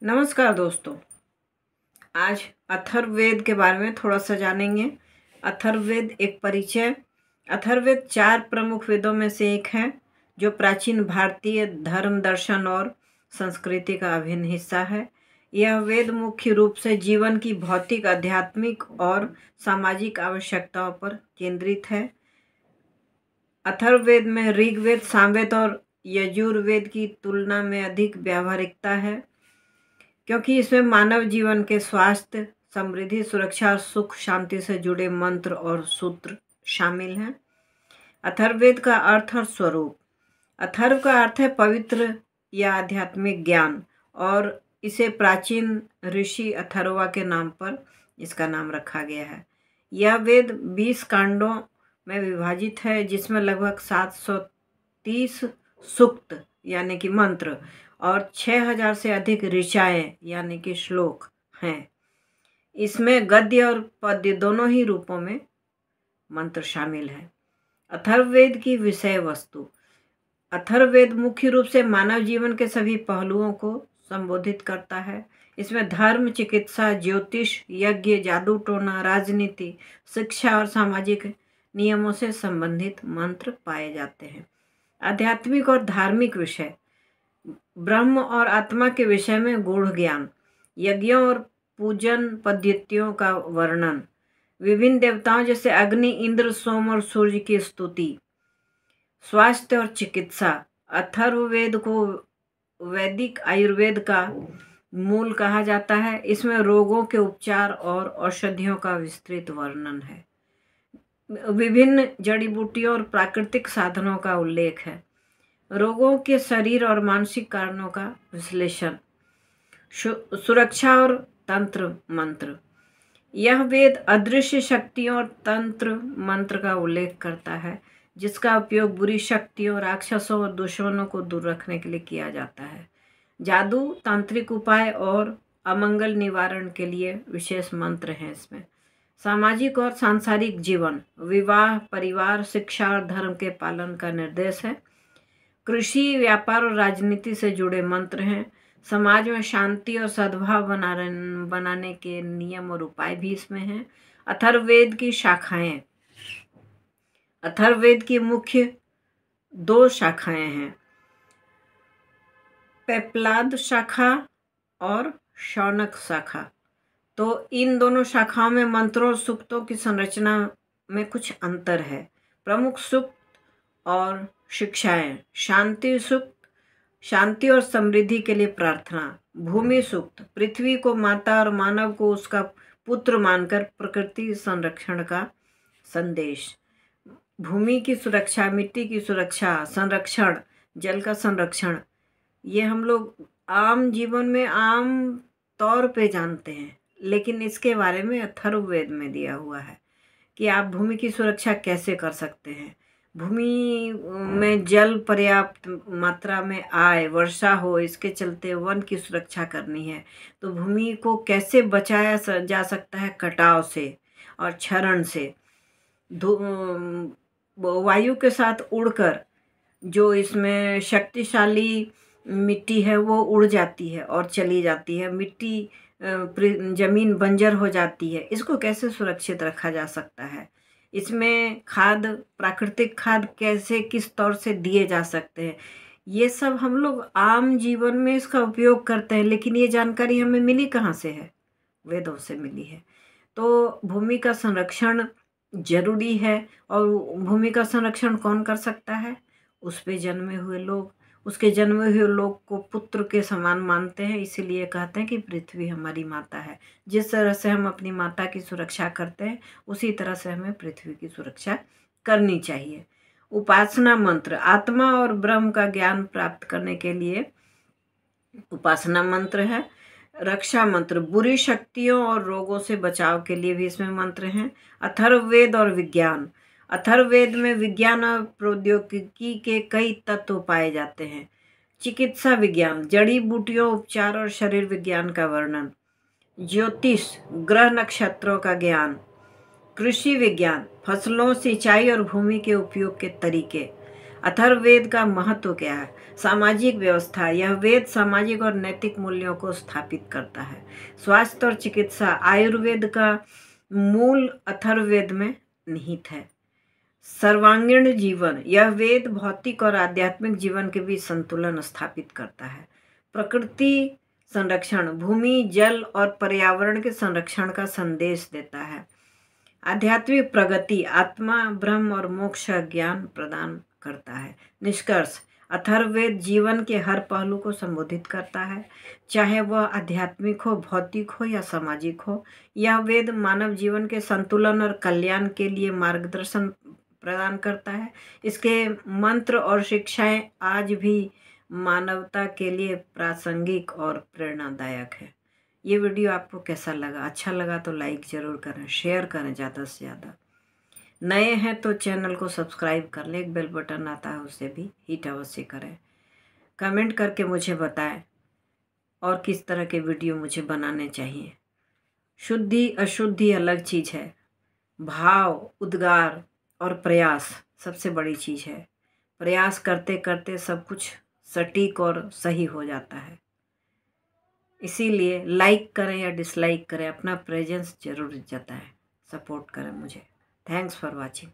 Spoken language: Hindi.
नमस्कार दोस्तों। आज अथर्ववेद के बारे में थोड़ा सा जानेंगे। अथर्ववेद एक परिचय। अथर्ववेद 4 प्रमुख वेदों में से एक है जो प्राचीन भारतीय धर्म, दर्शन और संस्कृति का अभिन्न हिस्सा है। यह वेद मुख्य रूप से जीवन की भौतिक, आध्यात्मिक और सामाजिक आवश्यकताओं पर केंद्रित है। अथर्ववेद में ऋग्वेद, सामवेद और यजुर्वेद की तुलना में अधिक व्यावहारिकता है, क्योंकि इसमें मानव जीवन के स्वास्थ्य, समृद्धि, सुरक्षा और सुख शांति से जुड़े मंत्र और सूत्र शामिल हैं। अथर्ववेद का अर्थ और स्वरूप। अथर्व का अर्थ है पवित्र या आध्यात्मिक ज्ञान, और इसे प्राचीन ऋषि अथर्वा के नाम पर इसका नाम रखा गया है। यह वेद 20 कांडों में विभाजित है, जिसमें लगभग 730 सूक्त यानी कि मंत्र और 6000 से अधिक ऋचाएं यानी कि श्लोक हैं। इसमें गद्य और पद्य दोनों ही रूपों में मंत्र शामिल है। अथर्ववेद की विषय वस्तु। अथर्ववेद मुख्य रूप से मानव जीवन के सभी पहलुओं को संबोधित करता है। इसमें धर्म, चिकित्सा, ज्योतिष, यज्ञ, जादू टोना, राजनीति, शिक्षा और सामाजिक नियमों से संबंधित मंत्र पाए जाते हैं। आध्यात्मिक और धार्मिक विषय। ब्रह्म और आत्मा के विषय में गूढ़ ज्ञान, यज्ञों और पूजन पद्धतियों का वर्णन, विभिन्न देवताओं जैसे अग्नि, इंद्र, सोम और सूर्य की स्तुति, स्वास्थ्य और चिकित्सा। अथर्ववेद को वैदिक आयुर्वेद का मूल कहा जाता है। इसमें रोगों के उपचार और औषधियों का विस्तृत वर्णन है। विभिन्न जड़ी बूटियों और प्राकृतिक साधनों का उल्लेख है। रोगों के शरीर और मानसिक कारणों का विश्लेषण, सुरक्षा और तंत्र मंत्र। यह वेद अदृश्य शक्तियों और तंत्र मंत्र का उल्लेख करता है, जिसका उपयोग बुरी शक्तियों, राक्षसों और दुश्मनों को दूर रखने के लिए किया जाता है। जादू, तांत्रिक उपाय और अमंगल निवारण के लिए विशेष मंत्र हैं इसमें। सामाजिक और सांसारिक जीवन, विवाह, परिवार, शिक्षा और धर्म के पालन का निर्देश है। कृषि, व्यापार और राजनीति से जुड़े मंत्र हैं। समाज में शांति और सद्भाव बनाने के नियम और उपाय भी इसमें हैं। अथर्ववेद की शाखाएं। अथर्ववेद की मुख्य 2 शाखाएं हैं, पेपलाद शाखा और शौनक शाखा। तो इन दोनों शाखाओं में मंत्रों और सूक्तों की संरचना में कुछ अंतर है। प्रमुख सूक्त और शिक्षाएं। शांति सूक्त, शांति और समृद्धि के लिए प्रार्थना। भूमि सूक्त, पृथ्वी को माता और मानव को उसका पुत्र मानकर प्रकृति संरक्षण का संदेश। भूमि की सुरक्षा, मिट्टी की सुरक्षा, संरक्षण, जल का संरक्षण, ये हम लोग आम जीवन में आम तौर पे जानते हैं, लेकिन इसके बारे में अथर्ववेद में दिया हुआ है कि आप भूमि की सुरक्षा कैसे कर सकते हैं। भूमि में जल पर्याप्त मात्रा में आए, वर्षा हो, इसके चलते वन की सुरक्षा करनी है। तो भूमि को कैसे बचाया जा सकता है? कटाव से और क्षरण से। वायु के साथ उड़कर जो इसमें शक्तिशाली मिट्टी है वो उड़ जाती है और चली जाती है, मिट्टी जमीन बंजर हो जाती है। इसको कैसे सुरक्षित रखा जा सकता है? इसमें खाद, प्राकृतिक खाद कैसे, किस तौर से दिए जा सकते हैं, ये सब हम लोग आम जीवन में इसका उपयोग करते हैं, लेकिन ये जानकारी हमें मिली कहाँ से है? वेदों से मिली है। तो भूमि का संरक्षण जरूरी है, और भूमि का संरक्षण कौन कर सकता है? उस पे जन्मे हुए लोग। उसके जन्मे हुए लोग को पुत्र के समान मानते हैं, इसीलिए कहते हैं कि पृथ्वी हमारी माता है। जिस तरह से हम अपनी माता की सुरक्षा करते हैं, उसी तरह से हमें पृथ्वी की सुरक्षा करनी चाहिए। उपासना मंत्र। आत्मा और ब्रह्म का ज्ञान प्राप्त करने के लिए उपासना मंत्र है। रक्षा मंत्र, बुरी शक्तियों और रोगों से बचाव के लिए भी इसमें मंत्र हैं। अथर्ववेद और विज्ञान। अथर्ववेद में विज्ञान और प्रौद्योगिकी के कई तत्व पाए जाते हैं। चिकित्सा विज्ञान, जड़ी बूटियों, उपचार और शरीर विज्ञान का वर्णन। ज्योतिष, ग्रह नक्षत्रों का ज्ञान। कृषि विज्ञान, फसलों, सिंचाई और भूमि के उपयोग के तरीके। अथर्ववेद का महत्व क्या है? सामाजिक व्यवस्था। यह वेद सामाजिक और नैतिक मूल्यों को स्थापित करता है। स्वास्थ्य और चिकित्सा। आयुर्वेद का मूल अथर्ववेद में निहित है। सर्वांगीण जीवन। यह वेद भौतिक और आध्यात्मिक जीवन के बीच संतुलन स्थापित करता है। प्रकृति संरक्षण। भूमि, जल और पर्यावरण के संरक्षण का संदेश देता है। आध्यात्मिक प्रगति। आत्मा, ब्रह्म और मोक्ष का ज्ञान प्रदान करता है। निष्कर्ष, अथर्ववेद जीवन के हर पहलू को संबोधित करता है, चाहे वह आध्यात्मिक हो, भौतिक हो या सामाजिक हो। यह वेद मानव जीवन के संतुलन और कल्याण के लिए मार्गदर्शन प्रदान करता है। इसके मंत्र और शिक्षाएं आज भी मानवता के लिए प्रासंगिक और प्रेरणादायक है। ये वीडियो आपको कैसा लगा? अच्छा लगा तो लाइक ज़रूर करें, शेयर करें ज़्यादा से ज़्यादा। नए हैं तो चैनल को सब्सक्राइब कर लें, एक बेल बटन आता है उसे भी हिट अवश्य करें। कमेंट करके मुझे बताएं और किस तरह के वीडियो मुझे बनाने चाहिए। शुद्धि अशुद्धि अलग चीज़ है, भाव, उद्गार और प्रयास सबसे बड़ी चीज़ है। प्रयास करते करते सब कुछ सटीक और सही हो जाता है। इसीलिए लाइक करें या डिसलाइक करें, अपना प्रेजेंस जरूर जताएं, सपोर्ट करें मुझे। Thanks for watching.